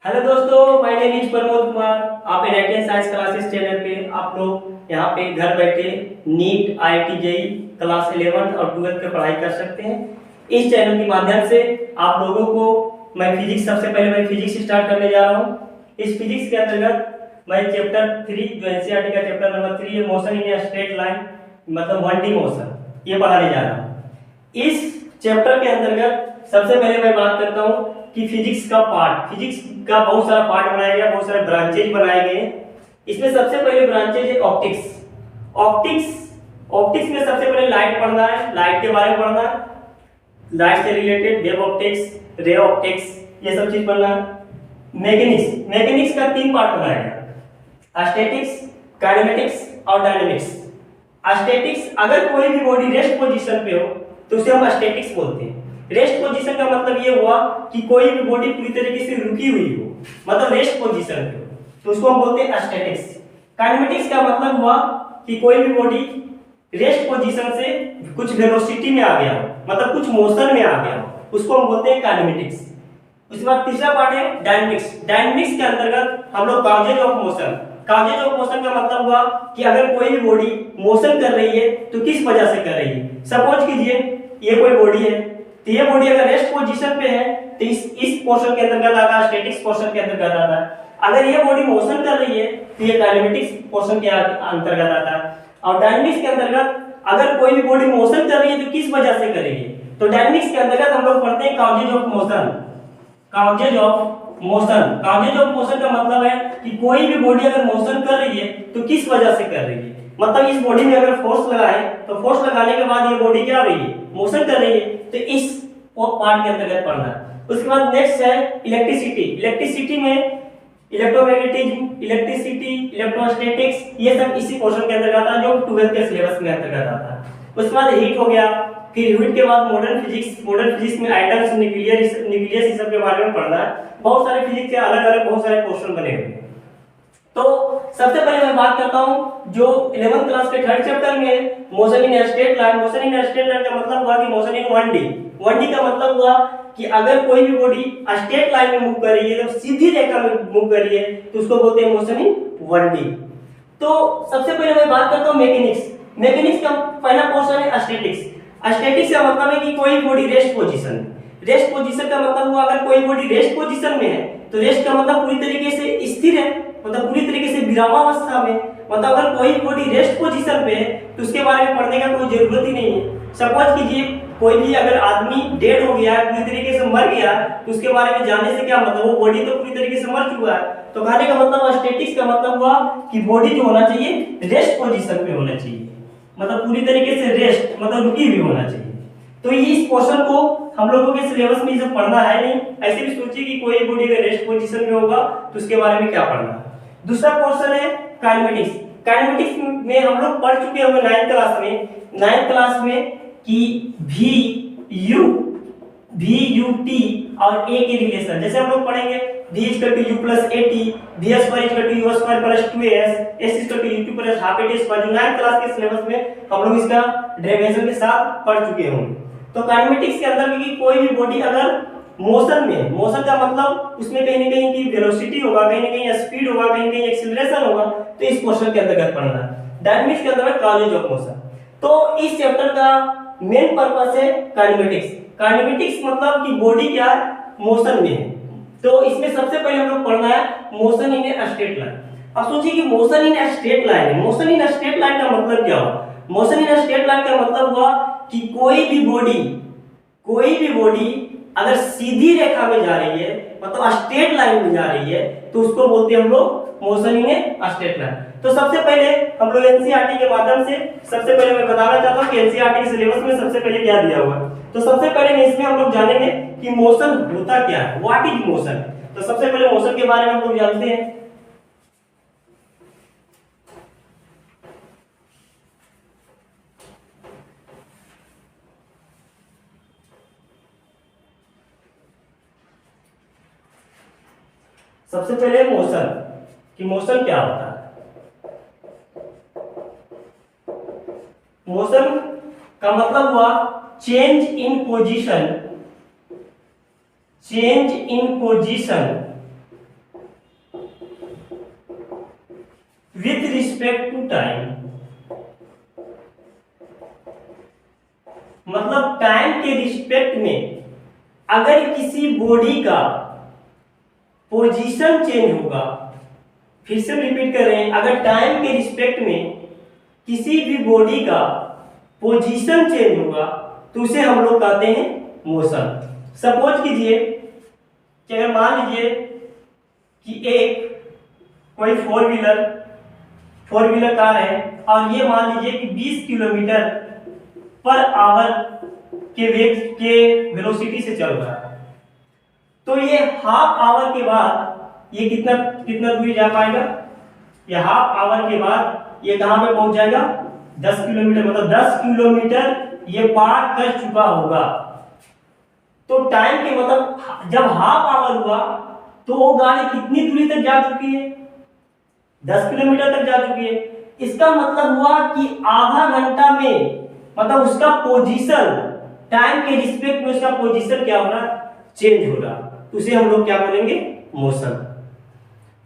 Hello दोस्तों, my name is Pramod Kumar. आप NIT science classes channel पे आप लोग यहाँ पे घर बैठे नीट आईआईटी जेई क्लास 11 और 12 की पढ़ाई कर सकते हैं। इस चैनल के माध्यम से आप लोगों को मैं फिजिक्स सबसे पहले मैं फिजिक्स स्टार्ट करने जा रहा हूँ। इस फिजिक्स के अंतर्गत मैं चैप्टर 3 जो एनसीईआरटी का चैप्टर नंबर 3 है, motion in a straight line, मतलब 1D मोशन, ये पढ़ाने जा रहा हूँ। इस चैप्टर के अंतर्गत सबसे पहले मैं बात करता हूँ कि फिजिक्स का बहुत सारा पार्ट बनाया गया, बहुत सारे ब्रांचेज बनाए गए। इसमें सबसे पहले ब्रांचेज है ऑप्टिक्स। ऑप्टिक्स में सबसे पहले लाइट पढ़ना है, लाइट के बारे में पढ़ना है, लाइट से related wave optics, ray optics, ये सब चीज पढ़ना है। मैकेनिक्स का 3 पार्ट बनाया गया, स्टैटिक्स, काइनेमेटिक्स और डायनेमिक्स। स्टैटिक्स, अगर कोई भी बॉडी रेस्ट पोजीशन पे हो तो उसे हम स्टैटिक्स बोलते हैं। रेस्ट पोजीशन का मतलब ये हुआ कि कोई भी बॉडी पूरी तरीके से रुकी हुई हो, मतलब रेस्ट पोजीशन पे हो, तो उसको हम बोलते हैं स्टैटिक्स। काइनेमेटिक्स का मतलब हुआ कि कोई भी बॉडी रेस्ट पोजीशन से कुछ वेलोसिटी में आ गया हो, मतलब कुछ मोशन में आ गया हो, उसको हम बोलते हैं काइनेमेटिक्स। उसके बाद तीसरा पार्ट है डायनेमिक्स। डायनेमिक्स के अंतर्गत हम लोग काउजेज ऑफ मोशन का मतलब हुआ कि अगर कोई भी बॉडी मोशन कर रही है तो किस वजह से कर रही है। सपोज कीजिए ये कोई बॉडी है, तो ये बॉडी अगर रेस्ट पोजीशन पे है तो इस पोर्शन के अंतर्गत आता है, स्टैटिक्स पोर्शन के अंतर्गत आता है। अगर ये बॉडी मोशन कर रही है तो ये काइनेमेटिक्स पोर्शन के अंतर्गत आता है। और डायनेमिक्स के अंतर्गत अगर कोई भी बॉडी मोशन कर रही है तो किस वजह से कर रही है, तो डायनेमिक्स के अंतर्गत हम लोग पढ़ते हैं causes of motion. Causes of motion का मतलब है कि कोई भी बॉडी अगर मोशन कर रही है तो किस वजह से कर रही है, मतलब इस बॉडी में अगर फोर्स लगा है तो फोर्स लगाने के बाद ये बॉडी क्या हो रही है, मोशन कर रही है, तो इस पार्ट के अंतर्गत पढ़ना है। उसके बाद नेक्स्ट है इलेक्ट्रिसिटी में इलेक्ट्रोमैग्नेटिज्म, इलेक्ट्रिसिटी, इलेक्ट्रोस्टैटिक्स, ये सब इसी पोर्शन के अंतर्गत आता है जो 12th के सिलेबस में अंतर्गत आता है। उसके बाद हीट हो गया, फिर हीट के बाद मॉडर्न फिजिक्स में एटम्स, न्यूक्लियस, ये सब के बारे में पढ़ना है। बहुत सारे फिजिक्स के अलग-अलग बहुत सारे पोर्शन बने हुए हैं। तो सबसे पहले मैं बात करता हूं जो 11th क्लास के 3rd चैप्टर में motion in straight line. Motion in straight line का मतलब हुआ कि मोशन इन 1D का मतलब हुआ कि अगर कोई भी बॉडी स्ट्रेट लाइन में मूव कर रही है, तो सीधी रेखा में मूव कर रही है, तो उसको बोलते हैं मोशन इन 1D। तो सबसे पहले मैं बात करता हूं मैकेनिक्स का पहला पोर्शन है स्टैटिक्स का मतलब है कि कोई बॉडी रेस्ट पोजीशन का मतलब हुआ अगर कोई बॉडी रेस्ट पोजीशन में है तो रेस्ट का मतलब पूरी तरीके से स्थिर है, मतलब पूरी तरीके से विरामावस्था में, मतलब अगर कोई बॉडी रेस्ट पोजीशन पे है तो उसके बारे में पढ़ने का कोई जरूरत ही नहीं है। सपोज कीजिए कोई भी अगर आदमी डेड हो गया है, पूरी तरीके से मर गया, तो उसके बारे में जानने से क्या मतलब, वो बॉडी तो पूरी तरीके से मर चुका है। तो कहने का मतलब स्टैटिक्स का मतलब हुआ कि बॉडी जो होना चाहिए रेस्ट पोजीशन पे होना चाहिए, मतलब पूरी तरीके से रेस्ट, मतलब रुकी हुई होना चाहिए। तो ये इस क्वेश्चन को हम लोगों के सिलेबस में ये सब पढ़ना है नहीं। ऐसे भी सोचिए कि कोई बॉडी अगर रेस्ट पोजीशन में होगा तो उसके बारे में क्या पढ़ना। दूसरा क्वेश्चन है काइनेमेटिक्स में हम लोग पढ़ चुके होंगे 9th क्लास में कि V U T और A के रिलेशन। जैसे हम लोग पढ़ेंगे V = U + AT, V² = U² + 2AS, S = U2 + ½ AT²। जो 9th क्लास के सिलेबस में हम लोग इसका डेरिवेशन के साथ पढ़ चुके होंगे। तो काइनेमेटिक्स के अंदर भी कोई भी बॉडी अगर मोशन का मतलब उसमें कहीं ना कहीं की वेलोसिटी होगा, कहीं ना कहीं स्पीड होगा, कहीं ना कहीं एक्सीलरेशन होगा, तो इस क्वेश्चन के अंतर्गत पढ़ना है। डायनेमिक्स के अंतर्गत काउजेज ऑफ मोशन। तो इस चैप्टर का मेन पर्पस है काइनेमेटिक्स मतलब कि बॉडी क्या है, मोशन में है। तो इसमें सबसे पहले हम लोग पढ़ना है motion in a straight line. अब सोचिए कि motion in a straight line का मतलब क्या हुआ। Motion in a straight line का मतलब हुआ कि कोई भी बॉडी अगर सीधी रेखा में जा रही है, मतलब स्ट्रेट लाइन में जा रही है, तो उसको बोलते हैं हम लोग motion in a straight line. तो सबसे पहले हम लोग एनसीईआरटी के माध्यम से सबसे पहले मैं बताना चाहता हूं कि एनसीईआरटी के सिलेबस में सबसे पहले क्या दिया हुआ है। तो सबसे पहले इसमें हम लोग जानेंगे कि मोशन होता क्या है, व्हाट इज मोशन। तो सबसे पहले मोशन के बारे में हम लोग जानते हैं। सबसे पहले मोशन क्या होता है। मोशन का मतलब हुआ change in position respect to time, मतलब टाइम के रिस्पेक्ट में अगर किसी बॉडी का पोजीशन चेंज होगा, फिर से रिपीट कर रहे हैं, अगर टाइम के रिस्पेक्ट में किसी भी बॉडी का पोजीशन चेंज होगा तो उसे हम लोग कहते हैं मोशन। सपोज कीजिए कि अगर मान लीजिए कि एक कोई फोर व्हीलर कार है और ये मान लीजिए कि 20 किलोमीटर पर आवर के वेग के वेलोसिटी से चल रहा है, तो ये हाफ आवर के बाद ये कितना दूरी जा पाएगा? ये हाफ आवर के बाद ये कहां पे पहुंच जाएगा? 10 किलोमीटर, मतलब 10 किलोमीटर ये पार कर चुका होगा। तो टाइम के मतलब जब हाफ आवर हुआ तो वो गाड़ी कितनी दूरी तक जा चुकी है? 10 किलोमीटर तक जा चुकी है। इसका मतलब हुआ कि आधा घंटा में मतलब उसका पोजीशन टाइम के रिस्पेक्ट में उसका पोजीशन क्या हो रहा? चेंज हो रहा। तो उसे हम लोग क्या बोलेंगे? मोशन।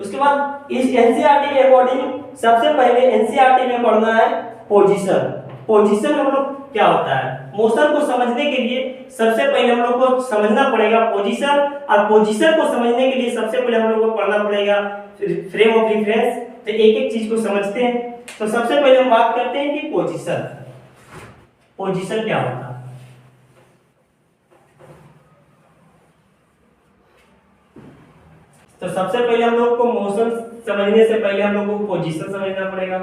उसके बाद इस एनसीईआरटी के अकॉर्डिंग सबसे पहले एनसीईआरटी में पढ़ना है पोजीशन। पोजीशन हम लोग क्या होता है? मोशन को समझने के लिए सबसे पहले हम लोग को समझना पड़ेगा पोजीशन, और पोजीशन को समझने के लिए सबसे पहले हम लोग को पढ़ना पड़ेगा फ्रेम ऑफ रेफरेंस। तो एक एक चीज को समझते हैं। तो सबसे पहले हम बात करते हैं कि पोजीशन क्या होता है। तो सबसे पहले हम लोग को मोशन समझने से पहले हम लोग को पोजीशन समझना पड़ेगा।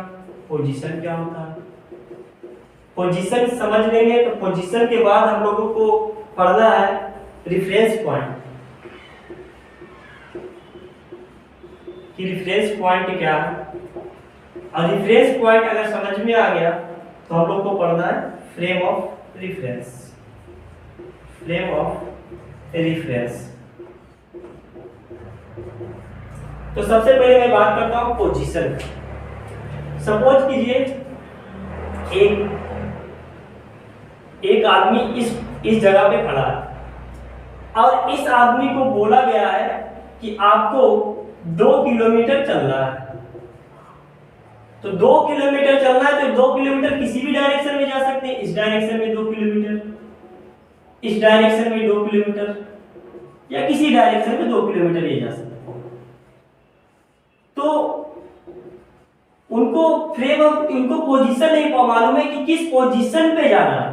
पोजीशन क्या होता है? पोजीशन समझ लेंगे तो पोजीशन के बाद हम लोगों को पढ़ना है रिफरेंस पॉइंट, कि रिफरेंस पॉइंट क्या है। और रिफरेंस पॉइंट अगर समझ में आ गया तो हम लोग को पढ़ना है frame of reference. Frame of reference. तो सबसे पहले मैं बात करता हूं पोजीशन। सपोज कीजिए एक आदमी इस जगह पे खड़ा है और इस आदमी को बोला गया है कि आपको 2 किलोमीटर चलना है। तो 2 किलोमीटर चलना है तो 2 किलोमीटर किसी भी डायरेक्शन में जा सकते हैं। इस डायरेक्शन में 2 किलोमीटर, इस डायरेक्शन में 2 किलोमीटर, या किसी डायरेक्शन में 2 किलोमीटर ये जा सकते हैं। तो उनको पोजीशन नहीं मालूम है कि किस पोजीशन पे जाना है।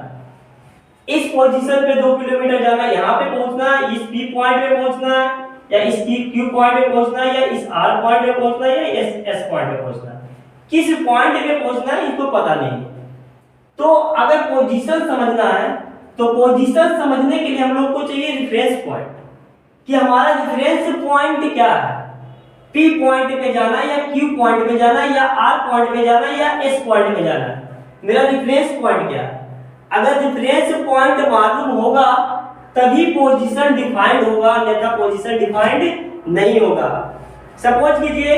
इस पोजीशन पे 2 किलोमीटर जाना है, यहाँ पे पहुंचना है, इस पी पॉइंट पे पहुंचना है, या इस क्यू पॉइंट पे पहुंचना है, या इस आर पॉइंट पे पहुंचना है, या एस पॉइंट पे पहुंचना है। किस पॉइंट पे पहुंचना है इसको पता नहीं। तो अगर पोजीशन समझना है तो पोजीशन समझने के लिए हम लोग को चाहिए रेफरेंस पॉइंट, कि हमारा रेफरेंस पॉइंट क्या है। पी पॉइंट पे जाना है, या क्यू पॉइंट पे जाना है, या आर पॉइंट पे जाना है, या एस पॉइंट पे जाना है। मेरा रेफरेंस पॉइंट क्या है? अगर रेफरेंस पॉइंट मालूम होगा तभी पोजीशन डिफाइंड होगा, अन्यथा पोजीशन डिफाइंड नहीं होगा। सपोज कीजिए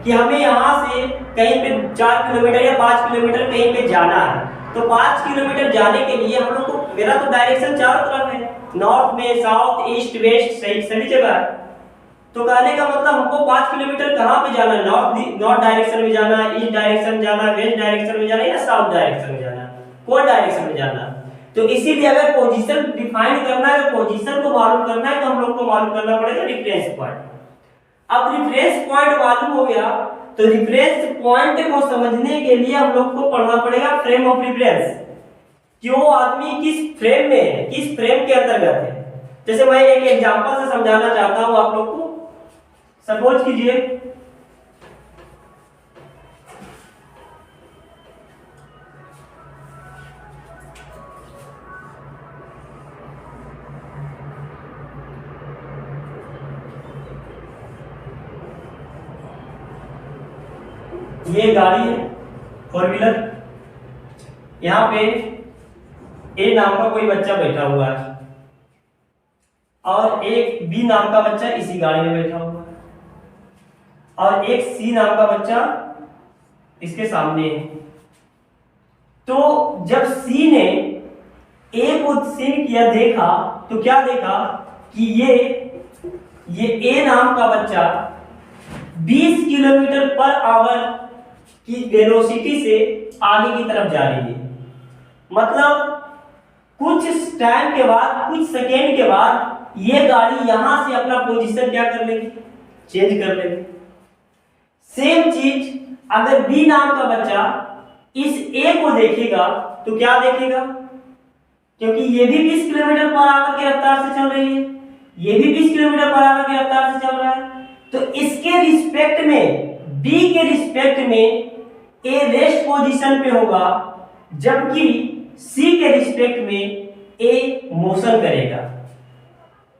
कि हमें यहाँ से कहीं पे 4 किलोमीटर या 5 किलोमीटर कहीं पे जाना है, तो 5 किलोमीटर जाने के लिए हम लोग को, मेरा तो डायरेक्शन चारों तरफ है, नॉर्थ में, साउथ, ईस्ट, वेस्ट, सही जगह है। तो कहने का मतलब हमको 5 किलोमीटर कहाँ पे जाना है? नॉर्थ डायरेक्शन में जाना है, ईस्ट डायरेक्शन में जाना है, वेस्ट डायरेक्शन में जाना है, या साउथ डायरेक्शन में जाना है, कोई डायरेक्शन में जाना है। तो इसीलिए अगर पोजीशन डिफाइन करना है, पोजीशन को मालूम करना है, तो हम लोग को मालूम करना पड़ेगा रेफरेंस पॉइंट। अब रेफरेंस पॉइंट मालूम हो गया तो रेफरेंस पॉइंट को समझने के लिए हम लोग को पढ़ना पड़ेगा फ्रेम ऑफ रेफरेंस, कि वो आदमी किस फ्रेम में है, किस फ्रेम के अंतर्गत है। जैसे मैं एक एग्जांपल से समझाना चाहता हूं आप लोग को। सपोज कीजिए ये गाड़ी है, 4 व्हीलर। यहाँ पे ए नाम का कोई बच्चा बैठा हुआ है और एक बी नाम का बच्चा इसी गाड़ी में बैठा हुआ है, और एक सी नाम का बच्चा इसके सामने है। तो जब सी ने ए को सीन किया, देखा, तो क्या देखा कि ये ए नाम का बच्चा 20 किलोमीटर पर आवर की वेलोसिटी से आगे की तरफ जा रही है। मतलब कुछ टाइम के बाद, कुछ सेकेंड के बाद ये गाड़ी यहां से अपना पोजीशन क्या कर लेगी, चेंज कर लेगी। सेम चीज अगर बी नाम का बच्चा इस ए को देखेगा तो क्या देखेगा, क्योंकि ये भी 20 किलोमीटर पर आवर की रफ्तार से चल रही है, ये भी 20 किलोमीटर पर आवर की रफ्तार से चल रहा है, तो इसके रिस्पेक्ट में, बी के रिस्पेक्ट में ए रेस्ट पोजीशन पे होगा, जबकि सी के रिस्पेक्ट में ए मोशन करेगा।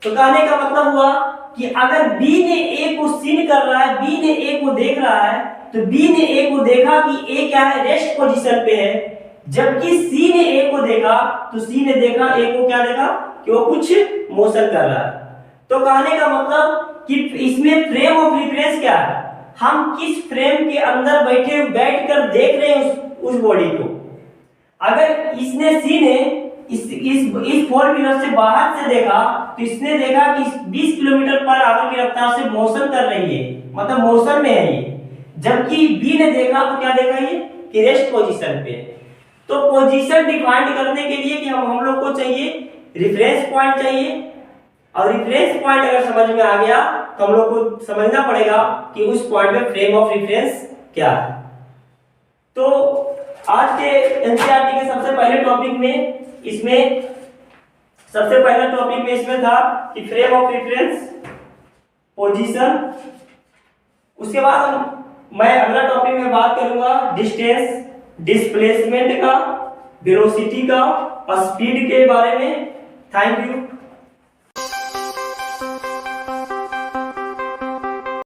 तो कहने का मतलब हुआ कि अगर बी ने ए को सीन कर रहा है, बी ने ए को देख रहा है, तो बी ने ए को देखा कि ए क्या है, रेस्ट पोजीशन पे है, जबकि सी ने ए को देखा तो सी ने देखा ए को क्या देखा कि वो कुछ मोशन कर रहा है। तो कहने का मतलब कि इसमें फ्रेम ऑफ रेफरेंस क्या है, हम किस फ्रेम के अंदर बैठकर देख रहे हैं उस बॉडी को। अगर इसने सी ने इस फोर व्हीलर से बाहर से देखा तो इसने देखा कि 20 किलोमीटर पर आवर की रफ्तार से मोशन कर रही है, मतलब मोशन में है ये, जबकि बी ने देखा तो क्या देखा ये कि रेस्ट पोजीशन पे। तो पोजीशन डिफाइन करने के लिए कि हम लोग को चाहिए रेफरेंस पॉइंट चाहिए, और रेफरेंस पॉइंट अगर समझ में आ गया तो हम लोग को समझना पड़ेगा कि उस पॉइंट में फ्रेम ऑफ रेफरेंस क्या है। तो आज के एनसीईआरटी के सबसे पहले टॉपिक में, इसमें सबसे पहला टॉपिक में इसमें था कि फ्रेम ऑफ रेफरेंस, पोजीशन। उसके बाद मैं अगला टॉपिक में बात करूंगा डिस्टेंस, डिस्प्लेसमेंट का, वेलोसिटी का और स्पीड के बारे में। Thank you.